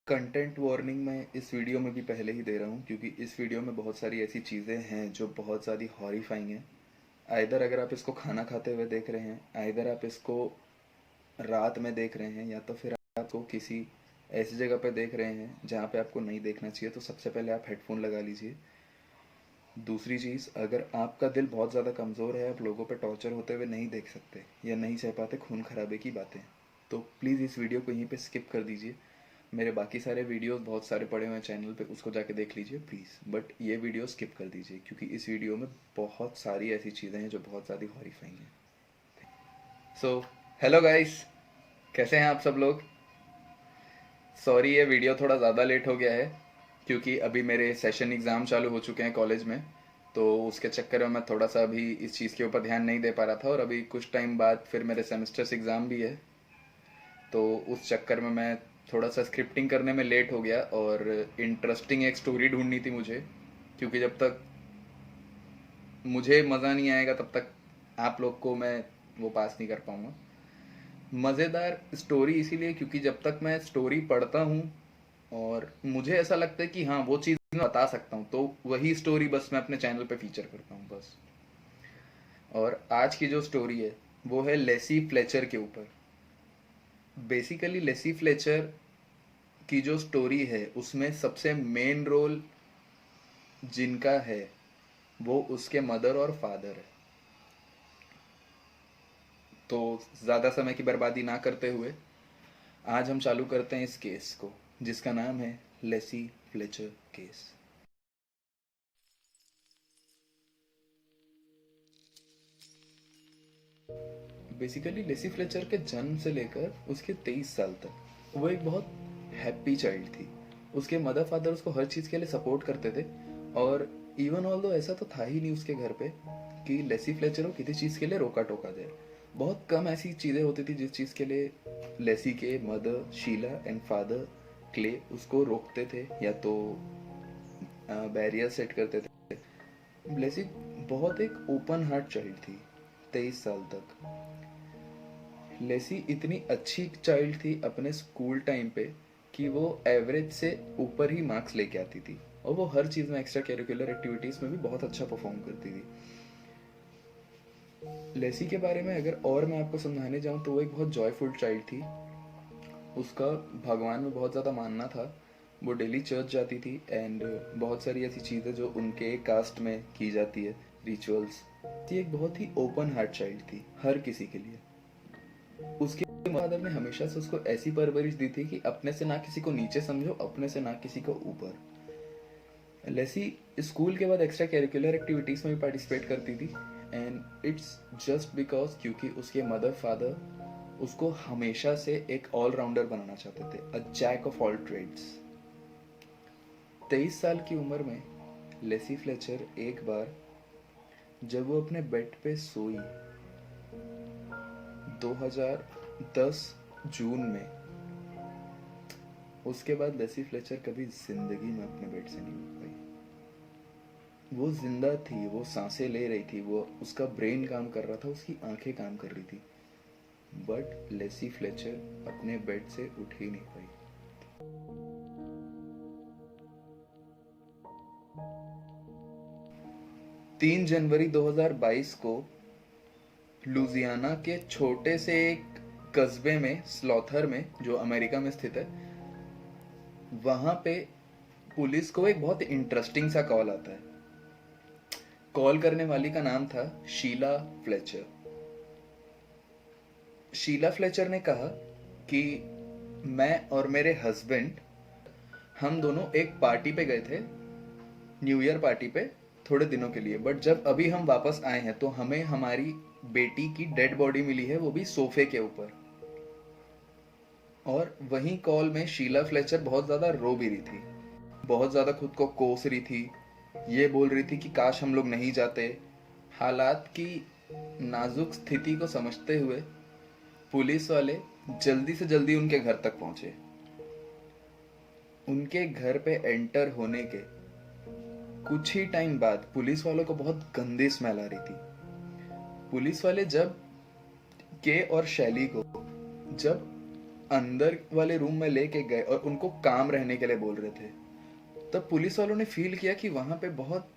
Content warning मैं इस video में भी पहले ही दे रहा हूँ क्योंकि इस वीडियो में बहुत सारी ऐसी चीज़ें हैं जो बहुत ज़्यादा हॉरिफाइंग हैं। आइदर अगर आप इसको खाना खाते हुए देख रहे हैं, आइदर आप इसको रात में देख रहे हैं, या तो फिर आपको किसी ऐसी जगह पे देख रहे हैं जहाँ पे आपको नहीं देखना चाहिए, तो सबसे पहले आप हेडफोन लगा लीजिए। दूसरी चीज़, अगर आपका दिल बहुत ज़्यादा कमज़ोर है, आप लोगों पे टॉर्चर होते हुए नहीं देख सकते या नहीं सह पाते खून खराबे की बातें, तो प्लीज़ इस वीडियो को यहीं पे स्किप कर दीजिए। मेरे बाकी सारे वीडियोस बहुत सारे पड़े हुए हैं चैनल पे, उसको जाके देख लीजिए प्लीज़, बट ये वीडियो स्किप कर दीजिए क्योंकि इस वीडियो में बहुत सारी ऐसी चीज़ें हैं जो बहुत ज़्यादा हॉरिफाइंग हैं। सो हेलो गाइस, कैसे हैं आप सब लोग। सॉरी ये वीडियो थोड़ा ज़्यादा लेट हो गया है क्योंकि अभी मेरे सेशन एग्ज़ाम चालू हो चुके हैं कॉलेज में, तो उसके चक्कर में मैं थोड़ा सा अभी इस चीज़ के ऊपर ध्यान नहीं दे पा रहा था, और अभी कुछ टाइम बाद फिर मेरे सेमेस्टर्स एग्ज़ाम भी है, तो उस चक्कर में मैं थोड़ा सा स्क्रिप्टिंग करने में लेट हो गया। और इंटरेस्टिंग एक स्टोरी ढूंढनी थी मुझे, क्योंकि जब तक मुझे मज़ा नहीं आएगा तब तक आप लोग को मैं वो पास नहीं कर पाऊँगा। मज़ेदार स्टोरी इसीलिए क्योंकि जब तक मैं स्टोरी पढ़ता हूँ और मुझे ऐसा लगता है कि हाँ वो चीज़ मैं बता सकता हूँ, तो वही स्टोरी बस मैं अपने चैनल पे फीचर करता हूँ बस। और आज की जो स्टोरी है वो है लेसी फ्लेचर के ऊपर। बेसिकली लेसी फ्लेचर की जो स्टोरी है उसमें सबसे मेन रोल जिनका है वो उसके मदर और फादर है। तो ज़्यादा समय की बर्बादी ना करते हुए आज हम चालू करते हैं इस केस को, जिसका नाम है Lacey Fletcher case. Basically Lacey Fletcher के जन्म से लेकर उसके 23 साल तक वो एक बहुत हैप्पी चाइल्ड थी। उसके मदर फादर उसको हर चीज़ के लिए सपोर्ट करते थे, और इवन ऑल दो ऐसा तो था ही नहीं उसके घर पे कि लेसी फ्लेचर को किसी चीज़ के लिए रोका टोका जाए। बहुत कम ऐसी चीज़ें होती थी जिस चीज़ के लिए लेसी के mother Sheila and father Clay उसको रोकते थे या तो बैरियर सेट करते थे। लेसी बहुत एक ओपन हार्ट चाइल्ड थी 23 साल तक। लेसी इतनी अच्छी चाइल्ड थी अपने स्कूल टाइम पे कि वो एवरेज से ऊपर ही मार्क्स लेके आती थी, और वो हर चीज़ में एक्स्ट्रा करिकुलर एक्टिविटीज़ में भी बहुत अच्छा परफॉर्म करती थी। लेसी के बारे में अगर और मैं आपको समझाने जाऊँ तो वो एक बहुत जॉयफुल चाइल्ड थी। उसका भगवान में बहुत ज़्यादा मानना था, वो डेली चर्च जाती थी, एंड बहुत सारी ऐसी चीज़ें जो उनके कास्ट में की जाती है, रिचुअल्स थी। एक बहुत ही ओपन हार्ट चाइल्ड थी हर किसी के लिए। उसके फादर ने हमेशा से उसको ऐसी परवरिश दी थी कि अपने से ना किसी को नीचे समझो, अपने से ना किसी को ऊपर। लेसी स्कूल के बाद एक्स्ट्रा करिकुलर एक्टिविटीज में भी पार्टिसिपेट करती थी, एंड इट्स जस्ट बिकॉज क्योंकि उसके मदर फादर उसको हमेशा से एक ऑलराउंडर बनाना चाहते थे, a jack of all trades. 23 साल की उम्र में लेसी फ्लेचर एक बार जब वो अपने बेड पे सोई 2010 जून में, उसके बाद लेसी फ्लेचर कभी जिंदगी में अपने बेड से नहीं उठ पाई। वो जिंदा थी, वो सांसें ले रही थी, वो उसका ब्रेन काम कर रहा था, उसकी आंखें काम कर रही थी, बट लेसी फ्लेचर अपने बेड से उठ ही नहीं पाई। 3 जनवरी 2022 को लुजियाना के छोटे से एक कस्बे में, स्लॉथर में, जो अमेरिका में स्थित है, वहां पे पुलिस को एक बहुत इंटरेस्टिंग सा कॉल आता है। कॉल करने वाली का नाम था शीला फ्लेचर। शीला फ्लेचर ने कहा कि मैं और मेरे हस्बैंड, हम दोनों एक पार्टी पे गए थे, न्यू ईयर पार्टी पे, थोड़े दिनों के लिए, बट जब अभी हम वापस आए हैं तो हमें हमारी बेटी की डेड बॉडी मिली है, वो भी सोफे के ऊपर। और वहीं कॉल में शीला फ्लेचर बहुत ज़्यादा रो भी रही थी, बहुत ज़्यादा खुद को कोस रही थी, ये बोल रही थी कि काश हम लोग नहीं जाते। हालात की नाजुक स्थिति को समझते हुए पुलिस वाले जल्दी से जल्दी उनके घर तक पहुंचे। उनके घर पे एंटर होने के कुछ ही टाइम बाद पुलिस वालों को बहुत गंदी स्मेल आ रही थी। पुलिस वाले जब के और शैली को जब अंदर वाले रूम में लेके गए और उनको काम रहने के लिए बोल रहे थे, तब पुलिस वालों ने फील किया कि वहां पे बहुत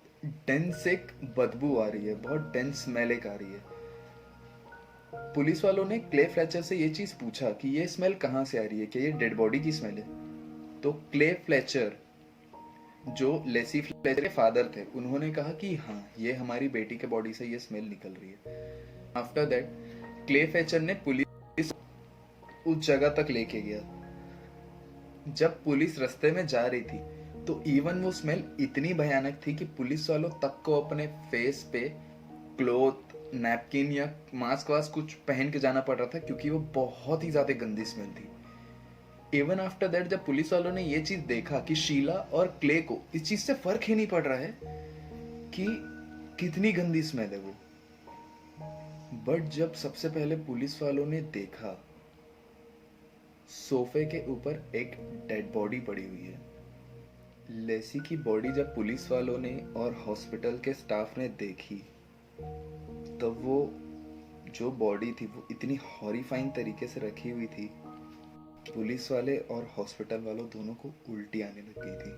डेंस एक बदबू आ रही है, बहुत डेंस स्मेल एक आ रही है। पुलिस वालों ने क्ले फ्लेचर से ये चीज पूछा कि ये स्मेल कहाँ से आ रही है, क्या ये डेड बॉडी की स्मेल है? तो क्ले फ्लेचर, जो लेसी फ्लेचर के फादर थे, उन्होंने कहा कि हाँ, ये हमारी बेटी के बॉडी से ये स्मेल निकल रही है। आफ्टर दैट क्ले फ्लेचर ने पुलिस उस जगह तक लेके गया। जब पुलिस रास्ते में जा रही थी तो इवन वो स्मेल इतनी भयानक थी कि पुलिस वालों तक को अपने फेस पे क्लोथ, नैपकिन या मास्क वास्क कुछ पहन के जाना पड़ रहा था, क्योंकि वो बहुत ही ज्यादा गंदी स्मेल थी। इवन आफ्टर दैट जब पुलिस वालों ने ये चीज देखा कि शीला और क्ले को इस चीज से फर्क ही नहीं पड़ रहा है कि कितनी गंदी स्मेल है वो, बट जब सबसे पहले पुलिस वालों ने देखा सोफे के ऊपर एक डेड बॉडी पड़ी हुई है। लेसी की बॉडी जब पुलिस वालों ने और हॉस्पिटल के स्टाफ ने देखी, तब वो जो बॉडी थी वो इतनी हॉरिफाइंग तरीके से रखी हुई थी कि पुलिस वाले और हॉस्पिटल वालों दोनों को उल्टी आने लग गई थी।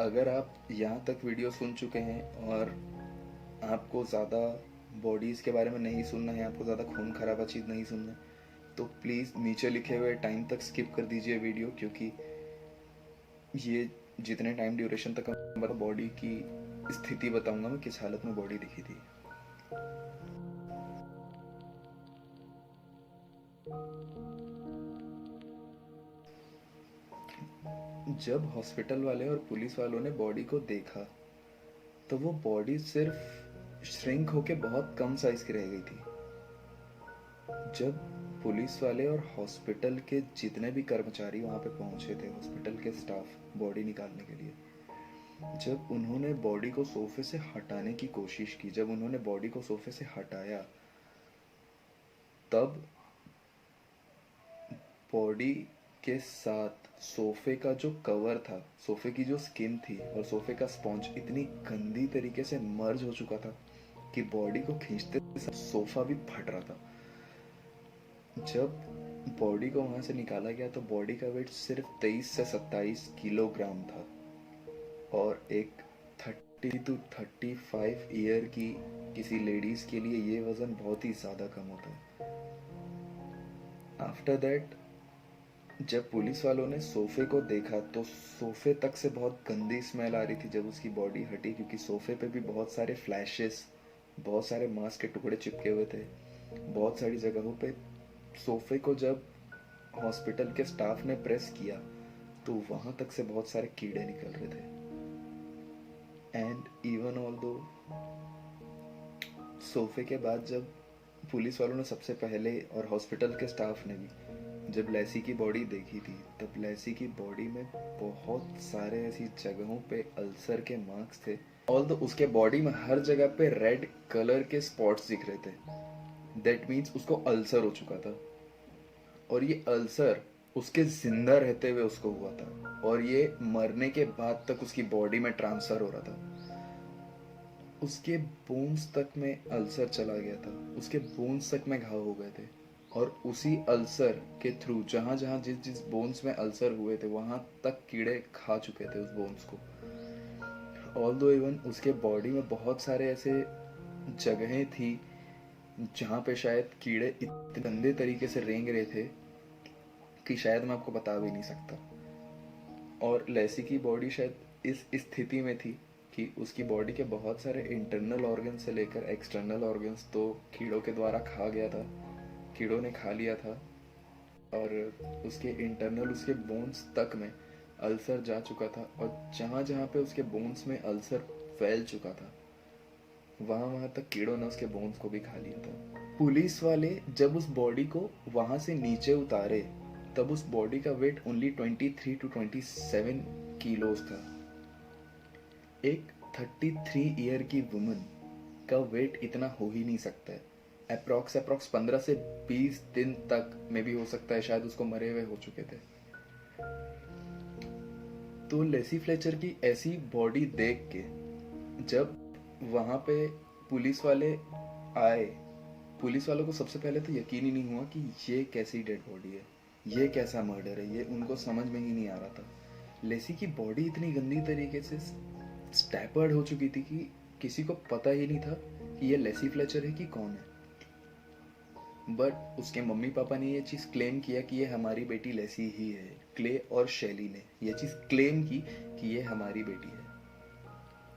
अगर आप यहाँ तक वीडियो सुन चुके हैं और आपको ज़्यादा बॉडीज़ के बारे में नहीं सुनना है, आपको ज़्यादा खून खराबा चीज़ नहीं सुनना है, तो प्लीज़ नीचे लिखे हुए टाइम तक स्किप कर दीजिए वीडियो, क्योंकि ये जितने टाइम ड्यूरेशन तक मैं बॉडी की स्थिति बताऊंगा मैं किस हालत में बॉडी दिखी थी। जब हॉस्पिटल वाले और पुलिस वालों ने बॉडी को देखा तो वो बॉडी सिर्फ श्रिंक होके बहुत कम साइज की रह गई थी। जब पुलिस वाले और हॉस्पिटल के जितने भी कर्मचारी वहां पे पहुंचे थे, हॉस्पिटल के स्टाफ बॉडी निकालने के लिए, जब उन्होंने बॉडी को सोफे से हटाने की कोशिश की, जब उन्होंने बॉडी को सोफे से हटाया, तब बॉडी के साथ सोफे का जो कवर था, सोफे की जो स्किन थी और सोफे का स्पॉन्ज इतनी गंदी तरीके से मर्ज हो चुका था कि बॉडी को खींचते सोफा भी फट रहा था। जब बॉडी को वहां से निकाला गया तो बॉडी का वेट सिर्फ 23 से 27 किलोग्राम था, और एक 30 to 35 ईयर की किसी लेडीज के लिए ये वजन बहुत ही ज्यादा कम होता है। आफ्टर दैट जब पुलिस वालों ने सोफे को देखा तो सोफे तक से बहुत गंदी स्मेल आ रही थी जब उसकी बॉडी हटी, क्योंकि सोफे पे भी बहुत सारे फ्लैशेस, बहुत सारे मांस के टुकड़े चिपके हुए थे बहुत सारी जगहों पे। सोफे को जब हॉस्पिटल के स्टाफ ने प्रेस किया तो वहां तक से बहुत सारे कीड़े निकल रहे थे। एंड इवन ऑल्दो सोफे के बाद जब पुलिस वालों ने सबसे पहले और हॉस्पिटल के स्टाफ ने भी जब लेसी की बॉडी देखी थी, तब लेसी की बॉडी में बहुत सारे ऐसी जगहों पे अल्सर के मार्क्स थे। ऑल्दो उसके बॉडी में हर जगह पे रेड कलर के स्पॉट्स दिख रहे थे। दैट मीन्स उसको अल्सर हो चुका था, और ये अल्सर उसके जिंदा रहते हुए उसको हुआ था, और ये मरने के बाद तक उसकी बॉडी में ट्रांसफर हो रहा था। उसके बोन्स तक में अल्सर चला गया था, उसके बोन्स तक में घाव हो गए थे, और उसी अल्सर के थ्रू जहां जहां जिस जिस बोन्स में अल्सर हुए थे वहां तक कीड़े खा चुके थे उस बोन्स को। ऑल्दो इवन उसके बॉडी में बहुत सारे ऐसे जगहें थी जहाँ पे शायद कीड़े इतने गंदे तरीके से रेंग रहे थे कि शायद मैं आपको बता भी नहीं सकता। और लेसी की बॉडी शायद इस स्थिति में थी कि उसकी बॉडी के बहुत सारे इंटरनल ऑर्गन से लेकर एक्सटर्नल ऑर्गन्स तो कीड़ों के द्वारा खा गया था, कीड़ों ने खा लिया था, और उसके इंटरनल उसके बोन्स तक में अल्सर जा चुका था, और जहाँ जहाँ पे उसके बोन्स में अल्सर फैल चुका था वहां तक कीड़ों ने उसके बोन्स को भी खा लिया था। पुलिस वाले जब उस बॉडी को वहां से नीचे उतारे तब उस बॉडी का वेट ओनली 23 to 27 किलोस था। एक 33 ईयर की वुमन का वेट इतना हो ही नहीं सकता है। अप्रॉक्स 15 से 20 दिन तक में भी हो सकता है शायद उसको मरे हुए हो चुके थे। तो लेसी फ्लेचर की ऐसी बॉडी देख के जब वहां पे पुलिस वाले आए, पुलिस वालों को सबसे पहले तो यकीन ही नहीं हुआ कि ये कैसी डेड बॉडी है, ये कैसा मर्डर है, ये उनको समझ में ही नहीं आ रहा था। लेसी की बॉडी इतनी गंदी तरीके से स्टैपर्ड हो चुकी थी कि किसी को पता ही नहीं था कि ये लेसी फ्लेचर है कि कौन है। बट उसके मम्मी पापा ने ये चीज़ क्लेम किया कि ये हमारी बेटी लेसी ही है। क्ले और शैली ने ये चीज़ क्लेम की कि ये हमारी बेटी है।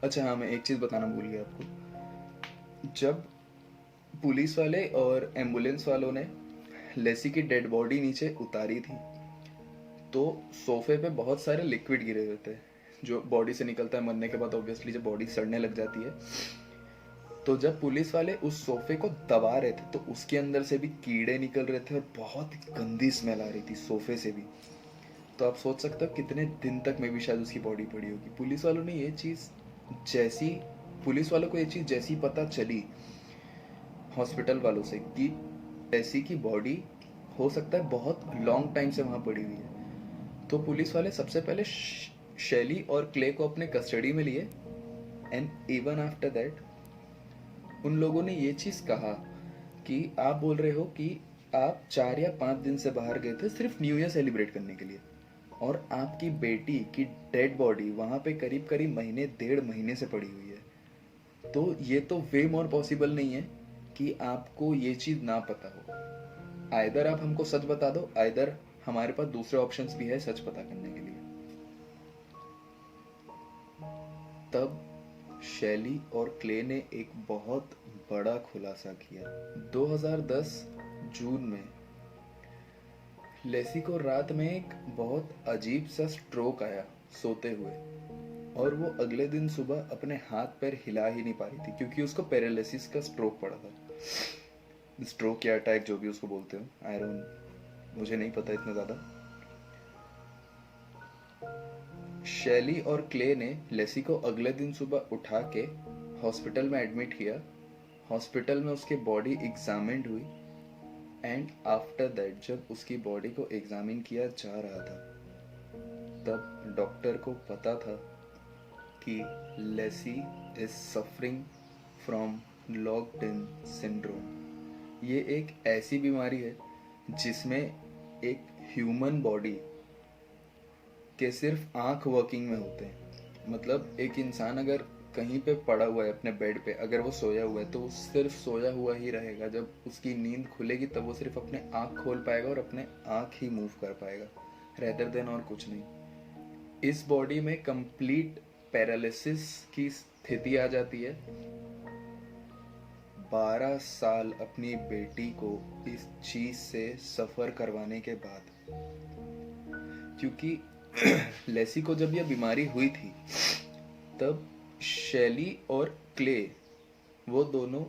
अच्छा हाँ, मैं एक चीज़ बताना भूल गया आपको। जब पुलिस वाले और एम्बुलेंस वालों ने लेसी की डेड बॉडी नीचे उतारी थी तो सोफे पे बहुत सारे लिक्विड गिरे हुए थे जो बॉडी से निकलता है मरने के बाद। ऑब्वियसली जब बॉडी सड़ने लग जाती है तो जब पुलिस वाले उस सोफे को दबा रहे थे तो उसके अंदर से भी कीड़े निकल रहे थे और बहुत गंदी स्मेल आ रही थी सोफे से भी। तो आप सोच सकते हो कितने दिन तक में भी शायद उसकी बॉडी पड़ी होगी। पुलिस वालों ने ये चीज़ पुलिस वालों को ये चीज़ जैसी पता चली हॉस्पिटल वालों से कि लेसी की बॉडी हो सकता है बहुत लॉन्ग टाइम से वहाँ पड़ी हुई है, तो पुलिस वाले सबसे पहले शैली और क्ले को अपने कस्टडी में लिए। एंड इवन आफ्टर दैट उन लोगों ने ये चीज़ कहा कि आप बोल रहे हो कि आप 4 या 5 दिन से बाहर गए थे सिर्फ न्यू ईयर सेलिब्रेट करने के लिए और आपकी बेटी की डेड बॉडी वहाँ पे करीब करीब महीने 1.5 महीने से पड़ी हुई है। तो ये तो वे मोर पॉसिबल नहीं है कि आपको ये चीज़ ना पता हो। आइदर आप हमको सच बता दो, आइदर हमारे पास दूसरे ऑप्शंस भी है सच पता करने के लिए। तब शैली और क्ले ने एक बहुत बड़ा खुलासा किया। 2010 जून में लेसी को रात में एक बहुत अजीब सा स्ट्रोक आया सोते हुए और वो अगले दिन सुबह अपने हाथ पैर हिला ही नहीं पा रही थी क्योंकि उसको पैरालिसिस का स्ट्रोक पड़ा था। स्ट्रोक या अटैक जो भी उसको बोलते हो, मुझे नहीं पता इतना ज़्यादा। शैली और क्ले ने लेसी को अगले दिन सुबह उठा के हॉस्पिटल में एडमिट किया। हॉस्पिटल में उसकी बॉडी एग्जामिन्ड हुई एंड आफ्टर दैट जब उसकी बॉडी को एग्जामिन किया जा रहा था तब डॉक्टर को पता था कि Lacey is suffering from locked in syndrome. ये एक ऐसी बीमारी है जिसमें एक ह्यूमन बॉडी के सिर्फ आंख वर्किंग में होते हैं। मतलब एक इंसान अगर कहीं पे पड़ा हुआ है अपने बेड पे, अगर वो सोया हुआ है तो वो सिर्फ सोया हुआ ही रहेगा। जब उसकी नींद खुलेगी तब वो सिर्फ अपने आंख खोल पाएगा और अपने आंख ही मूव कर पाएगा, रेदर देन और कुछ नहीं। इस बॉडी में कंप्लीट पैरालिसिस की स्थिति आ जाती है। 12 साल अपनी बेटी को इस चीज से सफर करवाने के बाद, क्योंकि लेसी को जब यह बीमारी हुई थी तब शैली और क्ले वो दोनों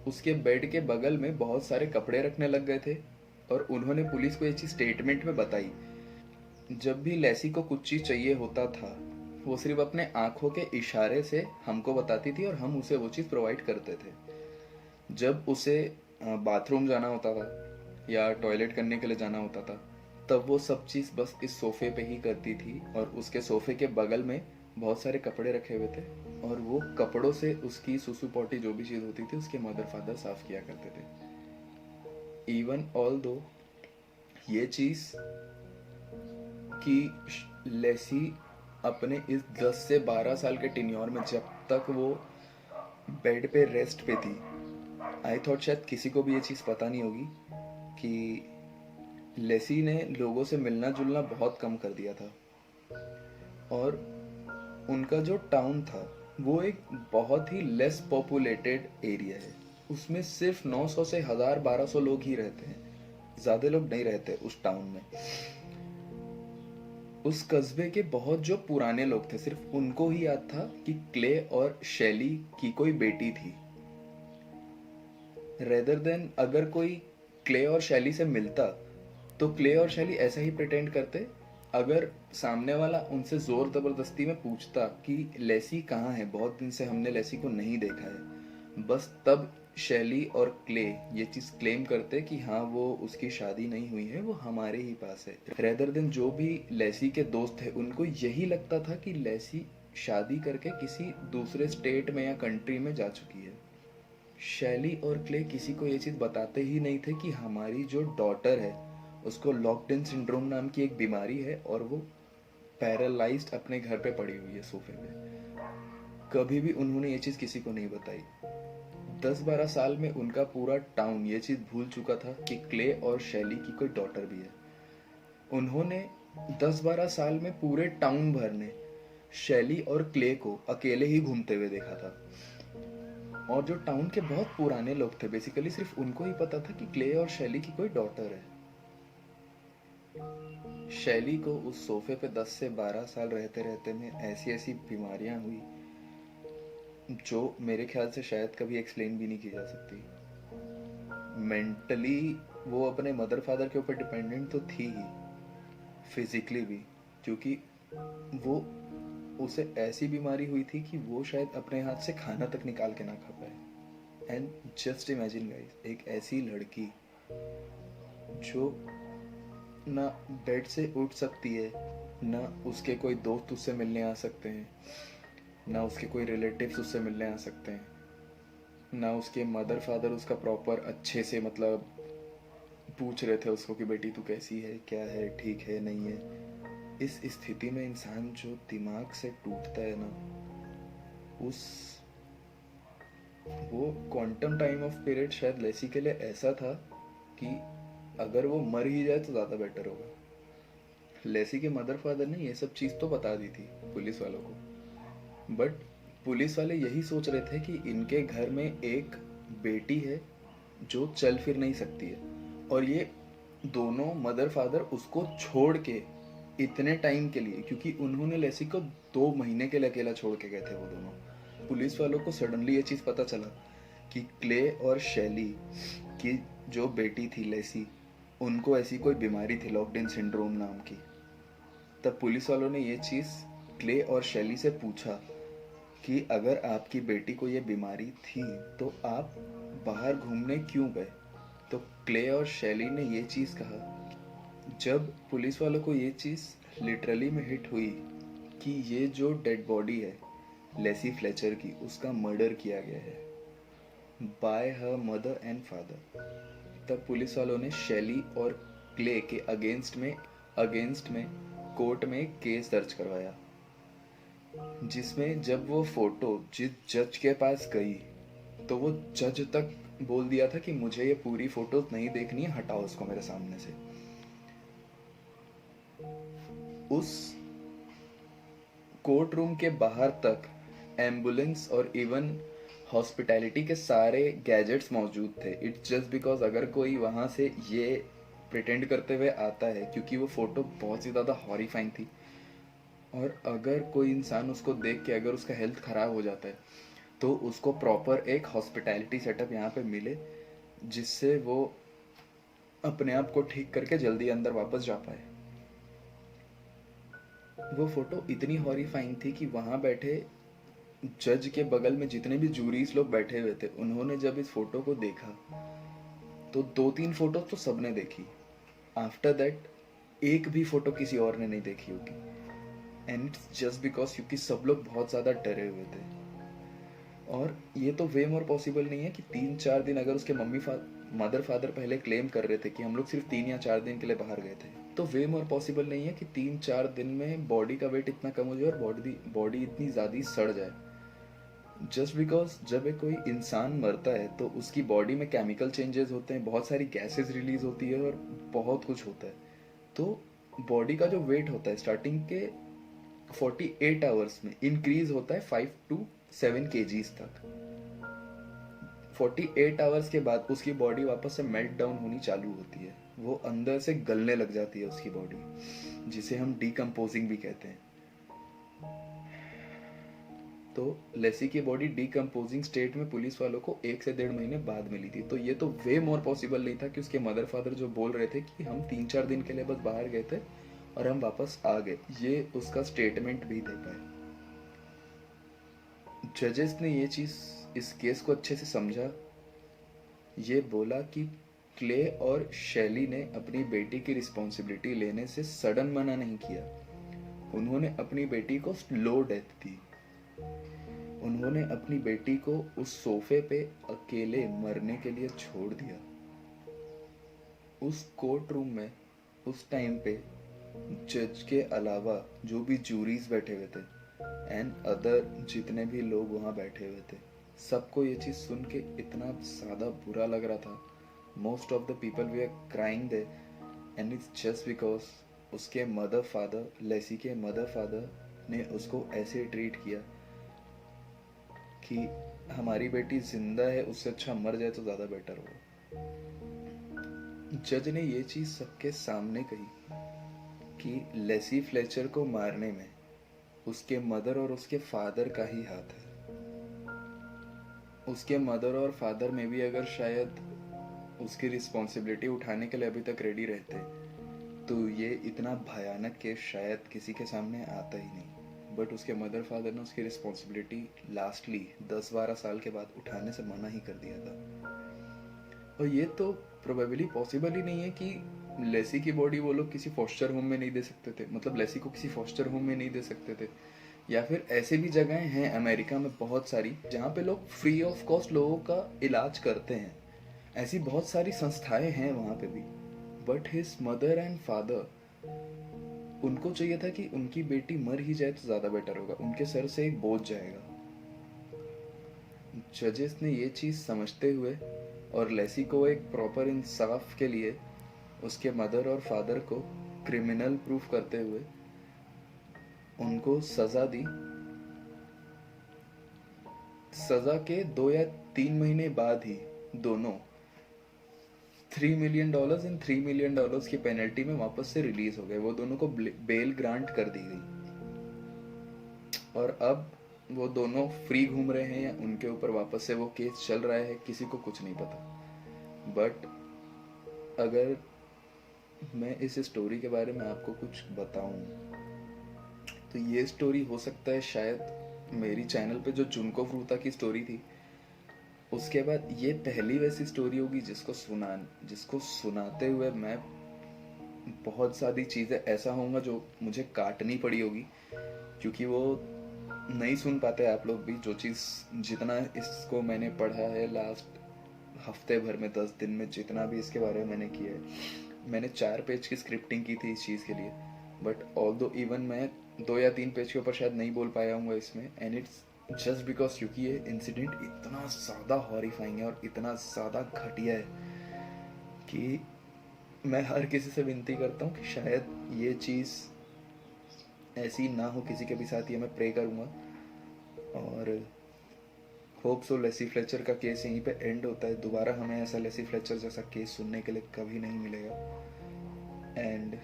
उसके बेड के बगल में बहुत सारे कपड़े रखने लग गए थे और उन्होंने पुलिस को ये चीज़ स्टेटमेंट में बताई। जब भी लेसी को कुछ चीज़ चाहिए होता था वो सिर्फ अपने आंखों के इशारे से हमको बताती थी और हम उसे वो चीज़ प्रोवाइड करते थे। जब उसे बाथरूम जाना होता था या टॉयलेट करने के लिए जाना होता था तब वो सब चीज़ बस इस सोफे पे ही करती थी और उसके सोफे के बगल में बहुत सारे कपड़े रखे हुए थे और वो कपड़ों से उसकी सुसु पोटी जो भी चीज़ होती थी उसके मदर फादर साफ किया करते थे। इवन ऑल दो ये चीज़ कि लेसी अपने इस 10 से 12 साल के टेन्योर में जब तक वो बेड पे रेस्ट पे थी, आई थॉट शायद किसी को भी ये चीज़ पता नहीं होगी कि लेसी ने लोगों से मिलना जुलना बहुत कम कर दिया था और उनका जो टाउन था वो एक बहुत ही लेस पॉपुलेटेड एरिया है। उसमें सिर्फ 900 से 1000-1200 लोग ही रहते हैं, ज़्यादा लोग नहीं रहते उस टाउन में। उस कस्बे के बहुत जो पुराने लोग थे सिर्फ उनको ही याद था कि क्ले और शैली की कोई बेटी थी। रेदर देन अगर कोई क्ले और शैली से मिलता तो क्ले और शैली ऐसा ही प्रिटेंड करते। अगर सामने वाला उनसे जोर जबरदस्ती में पूछता कि लेसी कहाँ है, बहुत दिन से हमने लेसी को नहीं देखा है, बस तब शैली और क्ले ये चीज़ क्लेम करते कि हाँ वो उसकी शादी नहीं हुई है, वो हमारे ही पास है। रेदर देन जो भी लेसी के दोस्त थे उनको यही लगता था कि लेसी शादी करके किसी दूसरे स्टेट में या कंट्री में जा चुकी है। शैली और क्ले किसी को ये चीज़ बताते ही नहीं थे कि हमारी जो डॉटर है उसको लॉक्ड इन सिंड्रोम नाम की एक बीमारी है और वो पैरालाइज्ड अपने घर पे पड़ी हुई है सोफे पे। कभी भी उन्होंने ये चीज़ किसी को नहीं बताई। 10-12 साल में उनका पूरा टाउन ये चीज़ भूल चुका था कि क्ले और शैली की कोई डॉटर भी है। उन्होंने 10-12 साल में पूरे टाउन भर ने शैली और क्ले को अकेले ही घूमते हुए देखा था। और जो टाउन के बहुत पुराने लोग थे, बेसिकली सिर्फ उनको ही पता था कि क्ले और शैली की कोई डॉटर है। शैली को उस सोफे पे 10 से 12 साल रहते रहते में ऐसी ऐसी बीमारियां हुई जो मेरे ख्याल से शायद कभी एक्सप्लेन भी नहीं की जा सकती। मेंटली वो अपने मदर फादर के ऊपर डिपेंडेंट तो थी ही, फिजिकली भी, क्योंकि वो उसे ऐसी बीमारी हुई थी कि वो शायद अपने हाथ से खाना तक निकाल के ना खा पाए। एंड जस्ट इमेजिन गाइस, एक ऐसी लड़की जो ना बेड से उठ सकती है, ना उसके कोई दोस्त उससे मिलने आ सकते हैं, ना उसके कोई रिलेटिव्स उससे मिलने आ सकते हैं, ना उसके मदर फादर उसका प्रॉपर अच्छे से मतलब पूछ रहे थे उसको कि बेटी तू कैसी है, क्या है, ठीक है, नहीं है। इस स्थिति में इंसान जो दिमाग से टूटता है ना, उस वो क्वांटम टाइम ऑफ पीरियड शायद लेसी के लिए ऐसा था कि अगर वो मर ही जाए तो ज़्यादा बेटर होगा। लेसी के मदर फादर ने ये सब चीज़ तो बता दी थी पुलिस वालों को, बट पुलिस वाले यही सोच रहे थे कि इनके घर में एक बेटी है जो चल फिर नहीं सकती है, और ये दोनों मदर फादर उसको छोड़ के इतने टाइम के लिए, क्योंकि उन्होंने लेसी को 2 महीने के लिए अकेला छोड़ के गए थे वो दोनों। पुलिस वालों को सडनली ये चीज़ पता चला कि क्ले और शैली की जो बेटी थी लेसी, उनको ऐसी कोई बीमारी थी लॉक्ड इन सिंड्रोम नाम की। तब पुलिस वालों ने ये चीज़ क्ले और शैली से पूछा कि अगर आपकी बेटी को ये बीमारी थी तो आप बाहर घूमने क्यों गए। तो क्ले और शैली ने ये चीज़ कहा। जब पुलिस वालों को ये चीज़ लिटरली में हिट हुई कि ये जो डेड बॉडी है लेसी फ्लेचर की, उसका मर्डर किया गया है bye her mother and father, तब पुलिस वालों ने शैली और क्ले के अगेंस्ट में कोर्ट में केस दर्ज करवाया, जिसमें जब वो फोटो जिस जज के पास गई तो वो जज तक बोल दिया था कि मुझे ये पूरी फोटो नहीं देखनी है, हटाओ उसको मेरे सामने से। उस कोर्ट रूम के बाहर तक एम्बुलेंस और इवन हॉस्पिटैलिटी के सारे गैजेट्स मौजूद थे। इट्स जस्ट बिकॉज अगर कोई वहाँ से ये प्रिटेंड करते हुए आता है, क्योंकि वो फ़ोटो बहुत ही ज़्यादा हॉरिफाइंग थी, और अगर कोई इंसान उसको देख के अगर उसका हेल्थ ख़राब हो जाता है तो उसको प्रॉपर एक हॉस्पिटैलिटी सेटअप यहाँ पे मिले जिससे वो अपने आप को ठीक करके जल्दी अंदर वापस जा पाए। वो फ़ोटो इतनी हॉरिफाइंग थी कि वहाँ बैठे जज के बगल में जितने भी जूरीज लोग बैठे हुए थे, उन्होंने जब इस फोटो को देखा तो 2-3 फोटो तो सबने देखी। आफ्टर दैट एक भी फोटो किसी और ने नहीं देखी होगी। एंड इट्स जस्ट बिकॉज क्योंकि सब लोग बहुत ज़्यादा डरे हुए थे। और ये तो वे मोर पॉसिबल नहीं है कि 3-4 दिन, अगर उसके मदर फादर पहले क्लेम कर रहे थे कि हम लोग सिर्फ 3 या 4 दिन के लिए बाहर गए थे, तो वे मोर पॉसिबल नहीं है कि 3-4 दिन में बॉडी का वेट इतना कम हो जाए और बॉडी इतनी ज़्यादा सड़ जाए। जस्ट बिकॉज जब एक कोई इंसान मरता है तो उसकी बॉडी में केमिकल चेंजेस होते हैं, बहुत सारी गैसेस रिलीज होती है और बहुत कुछ होता है। तो बॉडी का जो वेट होता है स्टार्टिंग के 48 आवर्स में इंक्रीज होता है 5 to 7 kgs तक। 48 आवर्स के बाद उसकी बॉडी वापस से मेल्ट डाउन होनी चालू होती है, वो अंदर से गलने लग जाती है उसकी बॉडी, जिसे हम डीकम्पोजिंग भी कहते हैं। तो लेसी की बॉडी डीकम्पोजिंग स्टेट में पुलिस वालों को 1 से 1.5 महीने बाद मिली थी। तो ये तो वे मोर पॉसिबल नहीं था कि उसके मदर फादर जो बोल रहे थे कि हम 3-4 दिन के लिए बस बाहर गए थे और हम वापस आ गए, ये उसका स्टेटमेंट भी दे पाए। जजेस ने ये चीज़, इस केस को अच्छे से समझा। ये बोला कि क्ले और शैली ने अपनी बेटी की रिस्पॉन्सिबिलिटी लेने से सडन मना नहीं किया, उन्होंने अपनी बेटी को स्लो डेथ दी। उन्होंने अपनी बेटी को उस सोफे पे अकेले मरने के लिए छोड़ दिया। उस कोर्ट रूम में उस टाइम पे जज के अलावा जो भी जूरीज बैठे हुए थे एंड अदर जितने भी लोग वहाँ बैठे हुए थे, सबको ये चीज़ सुन के इतना ज़्यादा बुरा लग रहा था। Most of the people we are crying they, and it's just because उसके मदर फादर, लेसी के मदर फादर ने उसको ऐसे ट्रीट किया कि हमारी बेटी जिंदा है, उससे अच्छा मर जाए तो ज़्यादा बेटर होगा। जज ने ये चीज़ सबके सामने कही कि लेसी फ्लेचर को मारने में उसके मदर और उसके फादर का ही हाथ है। उसके मदर और फादर में भी अगर शायद उसकी रिस्पॉन्सिबिलिटी उठाने के लिए अभी तक रेडी रहते तो ये इतना भयानक केस शायद किसी के सामने आता ही नहीं। बट उसके मदर फादर ने उसकी रिस्पॉन्सिबिलिटी लास्टली 10-12 साल के बाद उठाने से मना ही कर दिया था। और ये तो प्रोबेबली पॉसिबल ही नहीं है कि लेसी की बॉडी वो लोग किसी फॉस्टर होम में नहीं दे सकते थे, मतलब लेसी को किसी फॉस्टर होम में नहीं दे सकते थे। या फिर ऐसे भी जगहें हैं अमेरिका में बहुत सारी जहाँ पे लोग फ्री ऑफ कॉस्ट लोगों का इलाज करते हैं। ऐसी बहुत सारी संस्थाएं हैं वहाँ पे भी। But his mother and father, उनको चाहिए था कि उनकी बेटी मर ही जाए तो ज़्यादा बेटर होगा, उनके सर से एक बोझ जाएगा। जजेस ने ये चीज़ समझते हुए और लेसी को एक प्रॉपर इंसाफ के लिए उसके मदर और फादर को क्रिमिनल प्रूफ करते हुए उनको सज़ा दी। सज़ा के 2 या 3 महीने बाद ही दोनों $3 मिलियन एंड $3 मिलियन की पेनल्टी में वापस से रिलीज हो गए। वो दोनों को बेल ग्रांट कर दी गई और अब वो दोनों फ्री घूम रहे हैं या उनके ऊपर वापस से वो केस चल रहा है, किसी को कुछ नहीं पता। बट अगर मैं इस स्टोरी के बारे में आपको कुछ बताऊं तो ये स्टोरी हो सकता है शायद मेरी चैनल पे जो जुनको फ्रूता की स्टोरी थी उसके बाद ये पहली वैसी स्टोरी होगी जिसको सुनाते हुए मैं बहुत सारी चीज़ें ऐसा होगा जो मुझे काटनी पड़ी होगी, क्योंकि वो नहीं सुन पाते आप लोग भी। जो चीज़ जितना इसको मैंने पढ़ा है लास्ट हफ्ते भर में 10 दिन में, जितना भी इसके बारे में मैंने किया है, मैंने 4 पेज की स्क्रिप्टिंग की थी इस चीज़ के लिए। बट ऑल्दो इवन मैं 2 या 3 पेज के ऊपर शायद नहीं बोल पाया हूँ इसमें, एंड इट्स जस्ट बिकॉज क्योंकि ये इंसिडेंट इतना ज़्यादा हॉरिफाइंग है और इतना ज़्यादा घटिया है कि मैं हर किसी से विनती करता हूँ कि शायद ये चीज़ ऐसी ना हो किसी के भी साथ। ये मैं प्रे करूँगा और होप सो लेसी फ्लेचर का केस यहीं पे एंड होता है। दोबारा हमें ऐसा लेसी फ्लेचर जैसा केस सुनने के लिए कभी नहीं मिलेगा। एंड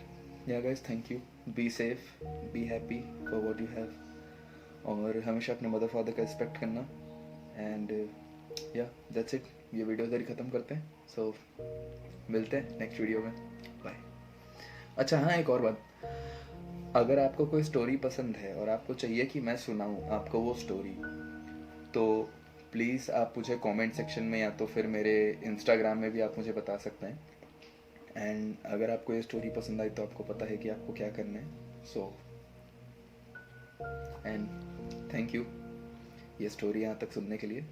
या guys, thank you, be safe, be happy for what you have, और हमेशा अपने मदर फादर का रिस्पेक्ट करना। एंड या दैट्स इट, ये वीडियो इधर ही ख़त्म करते हैं। सो मिलते हैं नेक्स्ट वीडियो में, बाय। अच्छा हाँ, एक और बात, अगर आपको कोई स्टोरी पसंद है और आपको चाहिए कि मैं सुनाऊँ आपको वो स्टोरी, तो प्लीज़ आप मुझे कमेंट सेक्शन में या तो फिर मेरे इंस्टाग्राम में भी आप मुझे बता सकते हैं। एंड अगर आपको ये स्टोरी पसंद आई तो आपको पता है कि आपको क्या करना है। सो एंड थैंक यू ये स्टोरी यहाँ तक सुनने के लिए।